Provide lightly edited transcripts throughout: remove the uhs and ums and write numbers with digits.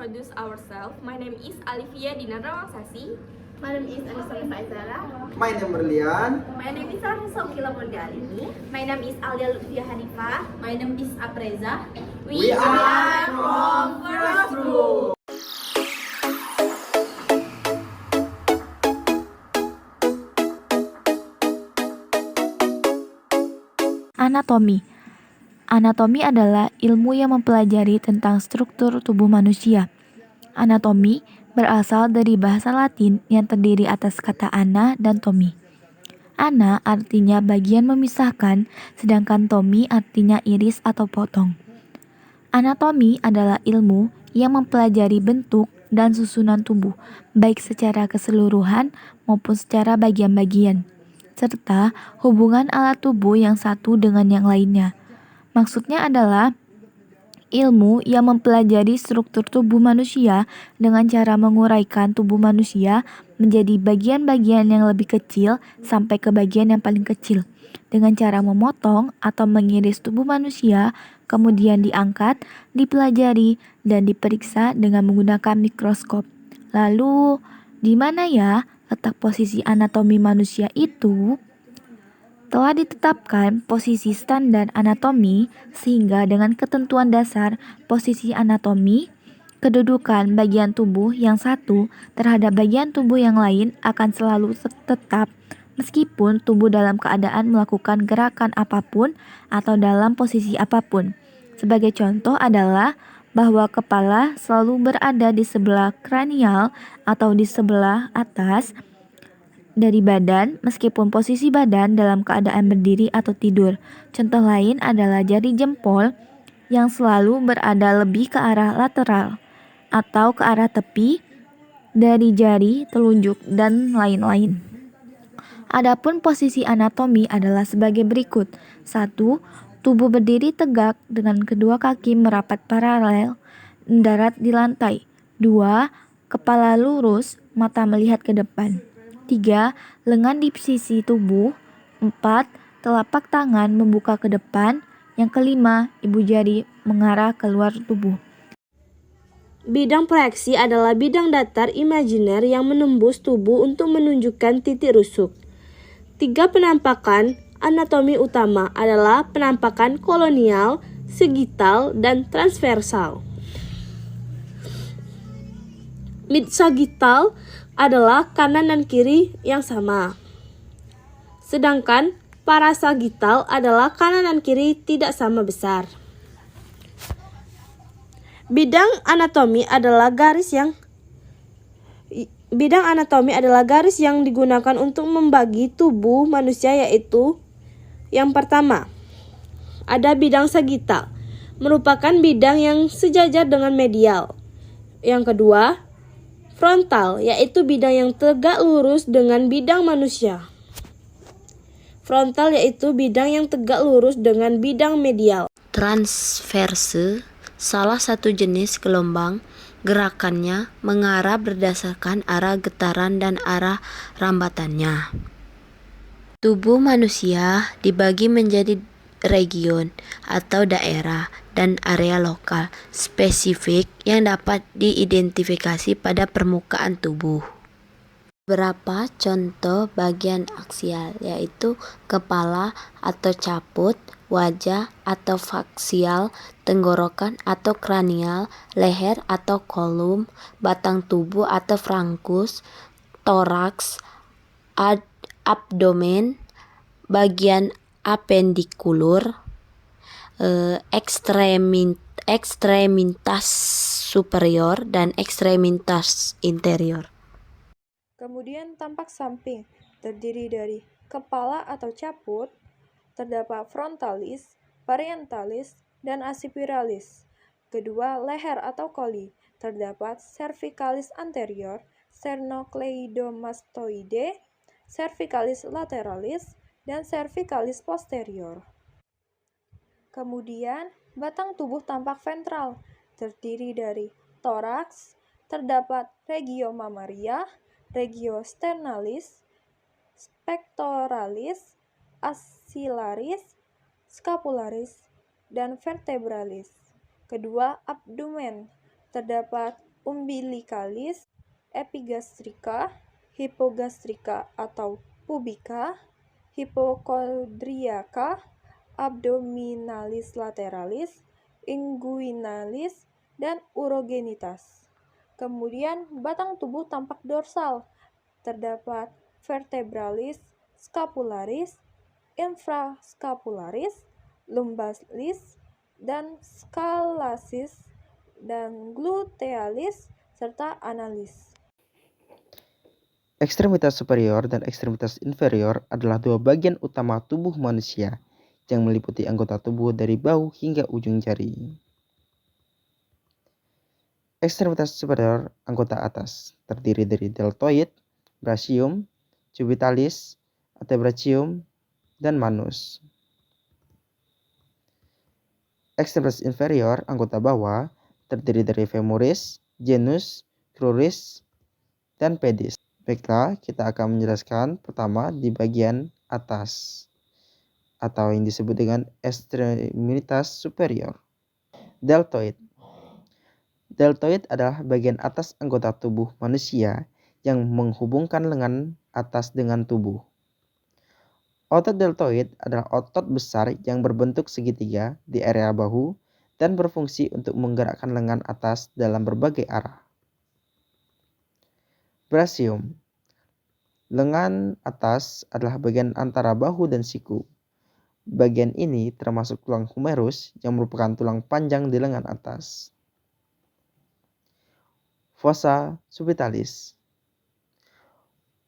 introduce ourselves. My name is Alivia Dinara Wangsasi. My name is Anissa Faizara. My name Berlian. My name is Arisa Ukila Mondalini. My name is Alia Lutfia Hanifah. My name is Apreza. We are from First Group. Anatomi. Anatomi adalah ilmu yang mempelajari tentang struktur tubuh manusia. Anatomi berasal dari bahasa Latin yang terdiri atas kata ana dan tomi. Ana artinya bagian memisahkan, sedangkan tomi artinya iris atau potong. Anatomi adalah ilmu yang mempelajari bentuk dan susunan tubuh, baik secara keseluruhan maupun secara bagian-bagian, serta hubungan alat tubuh yang satu dengan yang lainnya. Maksudnya adalah ilmu yang mempelajari struktur tubuh manusia dengan cara menguraikan tubuh manusia menjadi bagian-bagian yang lebih kecil sampai ke bagian yang paling kecil, dengan cara memotong atau mengiris tubuh manusia, kemudian diangkat, dipelajari, dan diperiksa dengan menggunakan mikroskop. Lalu, di mana ya letak posisi anatomi manusia itu? Telah ditetapkan posisi standar anatomi sehingga dengan ketentuan dasar posisi anatomi, kedudukan bagian tubuh yang satu terhadap bagian tubuh yang lain akan selalu tetap meskipun tubuh dalam keadaan melakukan gerakan apapun atau dalam posisi apapun. Sebagai contoh adalah bahwa kepala selalu berada di sebelah kranial atau di sebelah atas dari badan meskipun posisi badan dalam keadaan berdiri atau tidur. Contoh lain adalah jari jempol yang selalu berada lebih ke arah lateral atau ke arah tepi dari jari telunjuk dan lain-lain. Adapun posisi anatomi adalah sebagai berikut. 1. Tubuh berdiri tegak dengan kedua kaki merapat paralel, mendarat di lantai. 2. Kepala lurus, mata melihat ke depan. 3. Lengan di sisi tubuh. 4. Telapak tangan membuka ke depan. Yang kelima, ibu jari mengarah keluar tubuh. Bidang proyeksi adalah bidang datar imajiner yang menembus tubuh untuk menunjukkan titik rusuk. 3 penampakan anatomi utama adalah penampakan kolonial, sagital, dan transversal. Mid-sagital adalah kanan dan kiri yang sama. Sedangkan parasagital adalah kanan dan kiri tidak sama besar. Bidang anatomi adalah garis yang digunakan untuk membagi tubuh manusia, yaitu yang pertama, ada bidang sagital, merupakan bidang yang sejajar dengan medial. Yang kedua, frontal, yaitu bidang yang tegak lurus dengan bidang manusia. Frontal yaitu bidang yang tegak lurus dengan bidang medial. Transverse, salah satu jenis gelombang, gerakannya mengarah berdasarkan arah getaran dan arah rambatannya. Tubuh manusia dibagi menjadi region atau daerah dan area lokal spesifik yang dapat diidentifikasi pada permukaan tubuh. Beberapa contoh bagian aksial yaitu kepala atau caput, wajah atau faksial, tenggorokan atau kranial, leher atau kolum, batang tubuh atau frankus, toraks, abdomen, bagian apendikulur, ekstremitas superior dan ekstremitas interior. Kemudian tampak samping terdiri dari kepala atau caput, terdapat frontalis, parientalis, dan acipiralis. Kedua, leher atau koli, terdapat cervicalis anterior, sternocleidomastoide, cervicalis lateralis, dan cervicalis posterior. Kemudian, batang tubuh tampak ventral, terdiri dari toraks, terdapat regio mammaria, regio sternalis, pectoralis, axillaris, scapularis, dan vertebralis. Kedua, abdomen, terdapat umbilicalis, epigastrika, hypogastrika atau pubica, hypochondriaca, abdominalis lateralis, inguinalis, dan urogenitas. Kemudian batang tubuh tampak dorsal. Terdapat vertebralis, scapularis, infrascapularis, lumbalis, dan scalaris, dan glutealis, serta analis. Ekstremitas superior dan ekstremitas inferior adalah dua bagian utama tubuh manusia yang meliputi anggota tubuh dari bahu hingga ujung jari. Ekstremitas superior anggota atas terdiri dari deltoid, brachium, cubitalis, antebrachium, dan manus. Ekstremitas inferior anggota bawah terdiri dari femoris, genus, cruris, dan pedis. Baiklah, kita akan menjelaskan pertama di bagian atas atau yang disebut dengan ekstremitas superior. Deltoid. Deltoid adalah bagian atas anggota tubuh manusia yang menghubungkan lengan atas dengan tubuh. Otot deltoid adalah otot besar yang berbentuk segitiga di area bahu dan berfungsi untuk menggerakkan lengan atas dalam berbagai arah. Brachium. Lengan atas adalah bagian antara bahu dan siku. Bagian ini termasuk tulang humerus yang merupakan tulang panjang di lengan atas. Fossa subitalis.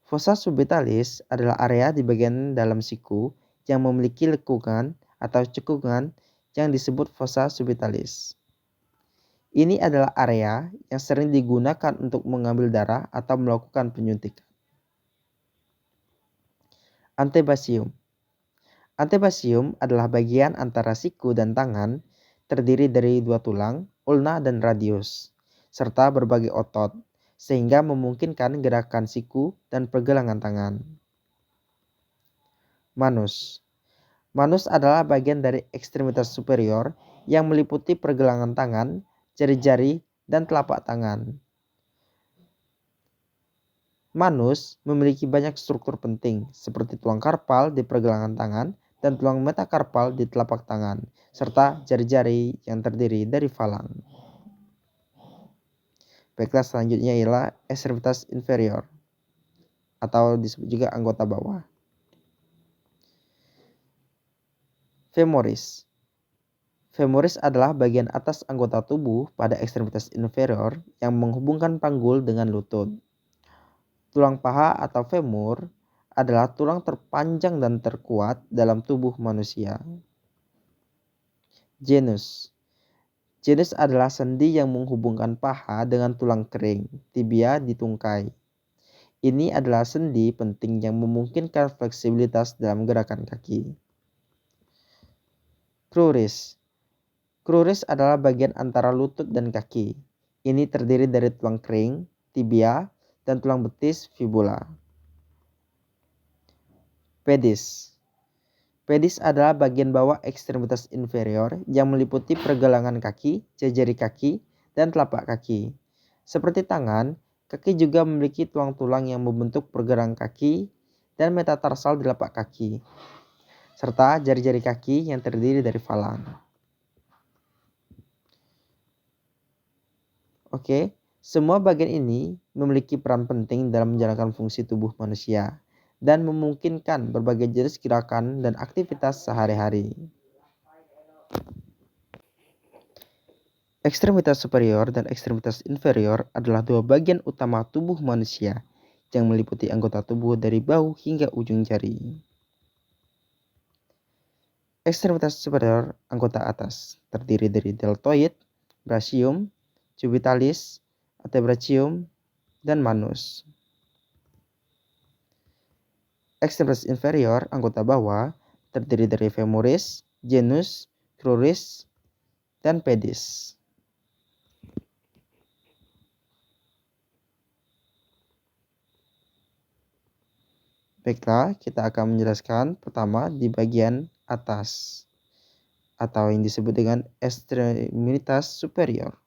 Fossa subitalis adalah area di bagian dalam siku yang memiliki lekukan atau cekungan yang disebut fossa subitalis. Ini adalah area yang sering digunakan untuk mengambil darah atau melakukan penyuntikan. Antebasium. Antebasium adalah bagian antara siku dan tangan, terdiri dari dua tulang, ulna dan radius, serta berbagai otot, sehingga memungkinkan gerakan siku dan pergelangan tangan. Manus. Manus adalah bagian dari ekstremitas superior yang meliputi pergelangan tangan, jari-jari, dan telapak tangan. Manus memiliki banyak struktur penting seperti tulang karpal di pergelangan tangan dan tulang metakarpal di telapak tangan, serta jari-jari yang terdiri dari falang. Baiklah, selanjutnya ialah ekstremitas inferior atau disebut juga anggota bawah. Femoris. Femoris adalah bagian atas anggota tubuh pada ekstremitas inferior yang menghubungkan panggul dengan lutut. Tulang paha atau femur adalah tulang terpanjang dan terkuat dalam tubuh manusia. Genus. Genus adalah sendi yang menghubungkan paha dengan tulang kering, tibia di tungkai. Ini adalah sendi penting yang memungkinkan fleksibilitas dalam gerakan kaki. Cruris. Cruris adalah bagian antara lutut dan kaki. Ini terdiri dari tulang kering, tibia, dan tulang betis fibula. Pedis. Pedis adalah bagian bawah ekstremitas inferior yang meliputi pergelangan kaki, jari kaki, dan telapak kaki. Seperti tangan, kaki juga memiliki tulang-tulang yang membentuk pergelangan kaki dan metatarsal di telapak kaki, serta jari-jari kaki yang terdiri dari falang. Oke, semua bagian ini memiliki peran penting dalam menjalankan fungsi tubuh manusia dan memungkinkan berbagai jenis gerakan dan aktivitas sehari-hari. Ekstremitas superior dan ekstremitas inferior adalah dua bagian utama tubuh manusia yang meliputi anggota tubuh dari bahu hingga ujung jari. Ekstremitas superior anggota atas terdiri dari deltoid, brachium, cubitalis, antebrachium, dan manus. Ekstremitas inferior anggota bawah terdiri dari femoris, genus, cruris, dan pedis. Baiklah, kita akan menjelaskan pertama di bagian atas atau yang disebut dengan ekstremitas superior.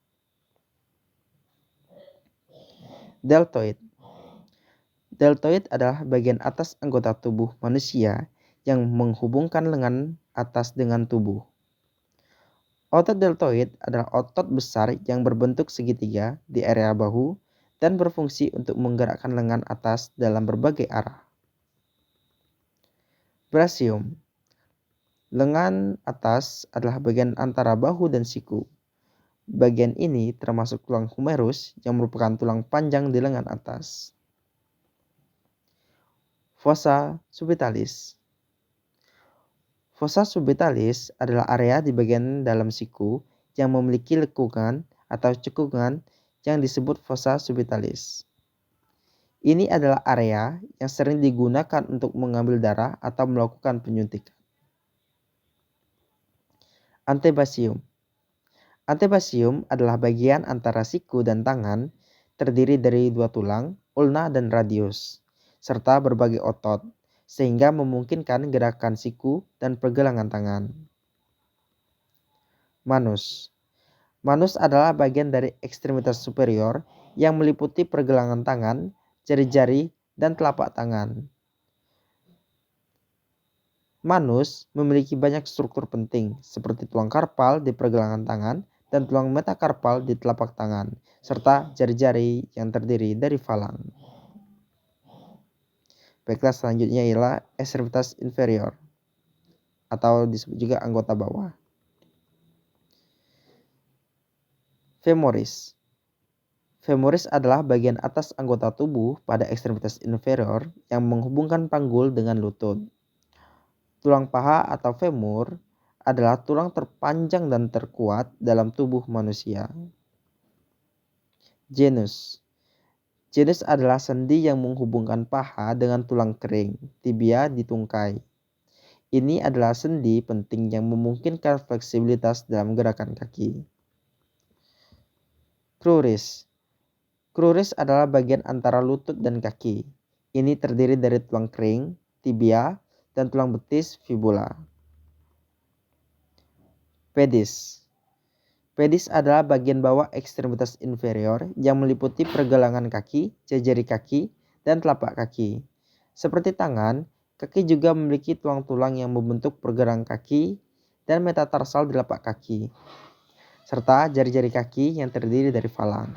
Deltoid. Deltoid adalah bagian atas anggota tubuh manusia yang menghubungkan lengan atas dengan tubuh. Otot deltoid adalah otot besar yang berbentuk segitiga di area bahu dan berfungsi untuk menggerakkan lengan atas dalam berbagai arah. Brachium. Lengan atas adalah bagian antara bahu dan siku. Bagian ini termasuk tulang humerus yang merupakan tulang panjang di lengan atas. Fossa subitalis. Fossa subitalis adalah area di bagian dalam siku yang memiliki lekukan atau cekungan yang disebut fossa subitalis. Ini adalah area yang sering digunakan untuk mengambil darah atau melakukan penyuntikan. Antebasium. Antebasium adalah bagian antara siku dan tangan, terdiri dari dua tulang, ulna dan radius, serta berbagai otot, sehingga memungkinkan gerakan siku dan pergelangan tangan. Manus. Manus adalah bagian dari ekstremitas superior yang meliputi pergelangan tangan, jari-jari, dan telapak tangan. Manus memiliki banyak struktur penting seperti tulang karpal di pergelangan tangan dan tulang metakarpal di telapak tangan, serta jari-jari yang terdiri dari falang. Baiklah, selanjutnya ialah ekstremitas inferior atau disebut juga anggota bawah. Femoris. Femoris adalah bagian atas anggota tubuh pada ekstremitas inferior yang menghubungkan panggul dengan lutut. Tulang paha atau femur adalah tulang terpanjang dan terkuat dalam tubuh manusia. Genus. Genus adalah sendi yang menghubungkan paha dengan tulang kering, tibia di tungkai. Ini adalah sendi penting yang memungkinkan fleksibilitas dalam gerakan kaki. Cruris. Cruris adalah bagian antara lutut dan kaki. Ini terdiri dari tulang kering, tibia, dan tulang betis fibula. Pedis. Pedis adalah bagian bawah ekstremitas inferior yang meliputi pergelangan kaki, jari kaki, dan telapak kaki. Seperti tangan, kaki juga memiliki tulang-tulang yang membentuk pergelangan kaki dan metatarsal di telapak kaki, serta jari-jari kaki yang terdiri dari falang.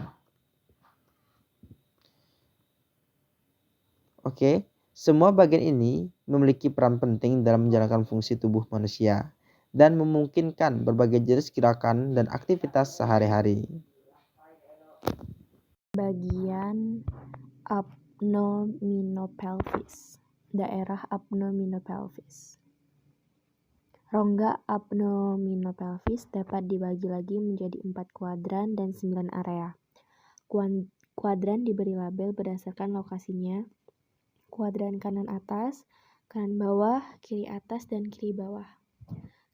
Oke, semua bagian ini memiliki peran penting dalam menjalankan fungsi tubuh manusia dan memungkinkan berbagai jenis gerakan dan aktivitas sehari-hari. Bagian abdominopelvis, daerah abdominopelvis. Rongga abdominopelvis dapat dibagi lagi menjadi 4 kuadran dan 9 area. Kuadran diberi label berdasarkan lokasinya. Kuadran kanan atas, kanan bawah, kiri atas, dan kiri bawah.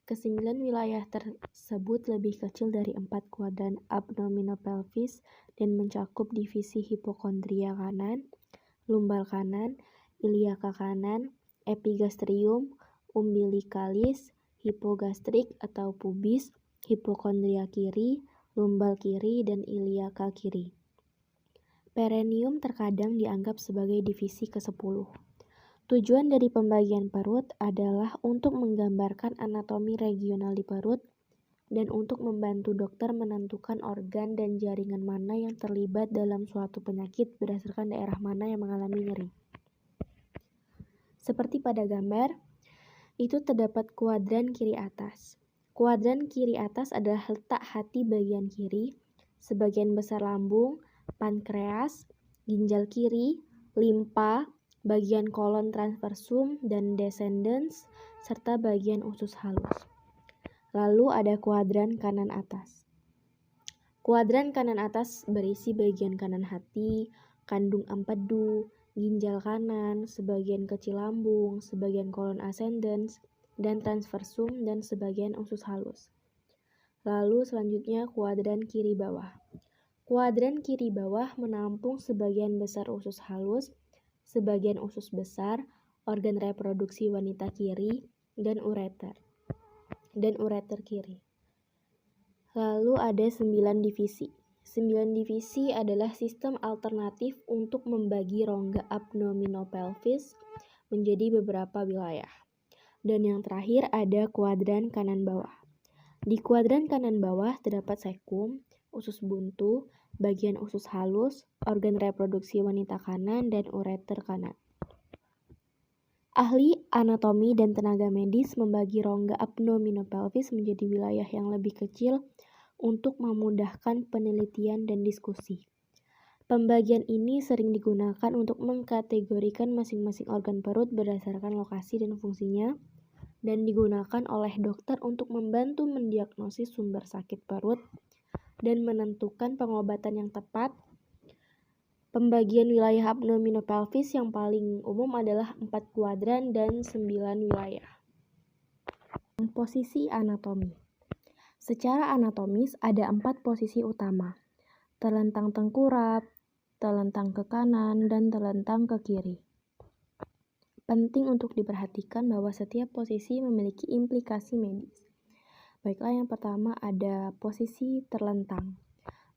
Kesembilan wilayah tersebut lebih kecil dari 4 kuadran abdominopelvis dan mencakup divisi hipokondria kanan, lumbal kanan, iliaka kanan, epigastrium, umbilicalis, hipogastrik atau pubis, hipokondria kiri, lumbal kiri, dan iliaka kiri. Perineum terkadang dianggap sebagai divisi ke-10. Tujuan dari pembagian perut adalah untuk menggambarkan anatomi regional di perut dan untuk membantu dokter menentukan organ dan jaringan mana yang terlibat dalam suatu penyakit berdasarkan daerah mana yang mengalami nyeri. Seperti pada gambar, itu terdapat kuadran kiri atas. Kuadran kiri atas adalah letak hati bagian kiri, sebagian besar lambung, pankreas, ginjal kiri, limpa, bagian kolon transversum dan descendens, serta bagian usus halus. Lalu ada kuadran kanan atas. Kuadran kanan atas berisi bagian kanan hati, kandung empedu, ginjal kanan, sebagian kecil lambung, sebagian kolon ascendens, dan transversum, dan sebagian usus halus. Lalu selanjutnya kuadran kiri bawah. Kuadran kiri bawah menampung sebagian besar usus halus, sebagian usus besar, organ reproduksi wanita kiri, dan ureter kiri. Lalu ada 9 divisi. 9 divisi adalah sistem alternatif untuk membagi rongga abdominopelvis menjadi beberapa wilayah. Dan yang terakhir ada kuadran kanan bawah. Di kuadran kanan bawah terdapat sekum, usus buntu, bagian usus halus, organ reproduksi wanita kanan, dan ureter kanan. Ahli anatomi dan tenaga medis membagi rongga abdominopelvis menjadi wilayah yang lebih kecil untuk memudahkan penelitian dan diskusi. Pembagian ini sering digunakan untuk mengkategorikan masing-masing organ perut berdasarkan lokasi dan fungsinya, dan digunakan oleh dokter untuk membantu mendiagnosis sumber sakit perut dan menentukan pengobatan yang tepat. Pembagian wilayah abdominopelvis yang paling umum adalah 4 kuadran dan 9 wilayah. Posisi anatomi. Secara anatomis ada 4 posisi utama: telentang tengkurap, telentang ke kanan, dan telentang ke kiri. Penting untuk diperhatikan bahwa setiap posisi memiliki implikasi medis. Baiklah, yang pertama ada posisi terlentang.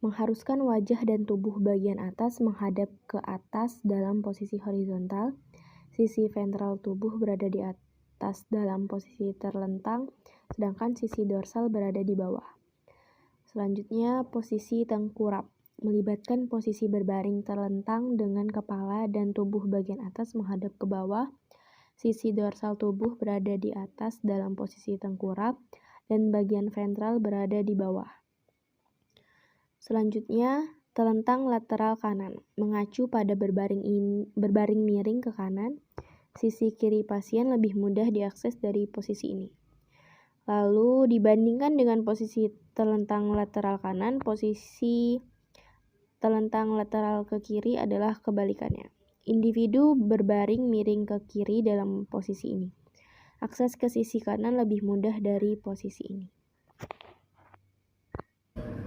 Mengharuskan wajah dan tubuh bagian atas menghadap ke atas dalam posisi horizontal. Sisi ventral tubuh berada di atas dalam posisi terlentang, sedangkan sisi dorsal berada di bawah. Selanjutnya, posisi tengkurap. Melibatkan posisi berbaring terlentang dengan kepala dan tubuh bagian atas menghadap ke bawah. Sisi dorsal tubuh berada di atas dalam posisi tengkurap dan bagian ventral berada di bawah. Selanjutnya, telentang lateral kanan. Mengacu pada berbaring miring ke kanan. Sisi kiri pasien lebih mudah diakses dari posisi ini. Lalu dibandingkan dengan posisi telentang lateral kanan, posisi telentang lateral ke kiri adalah kebalikannya. Individu berbaring miring ke kiri dalam posisi ini. Akses ke sisi kanan lebih mudah dari posisi ini.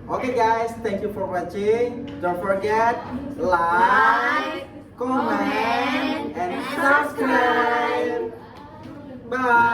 Okay guys, thank you for watching. Don't forget like, comment, and subscribe. Bye.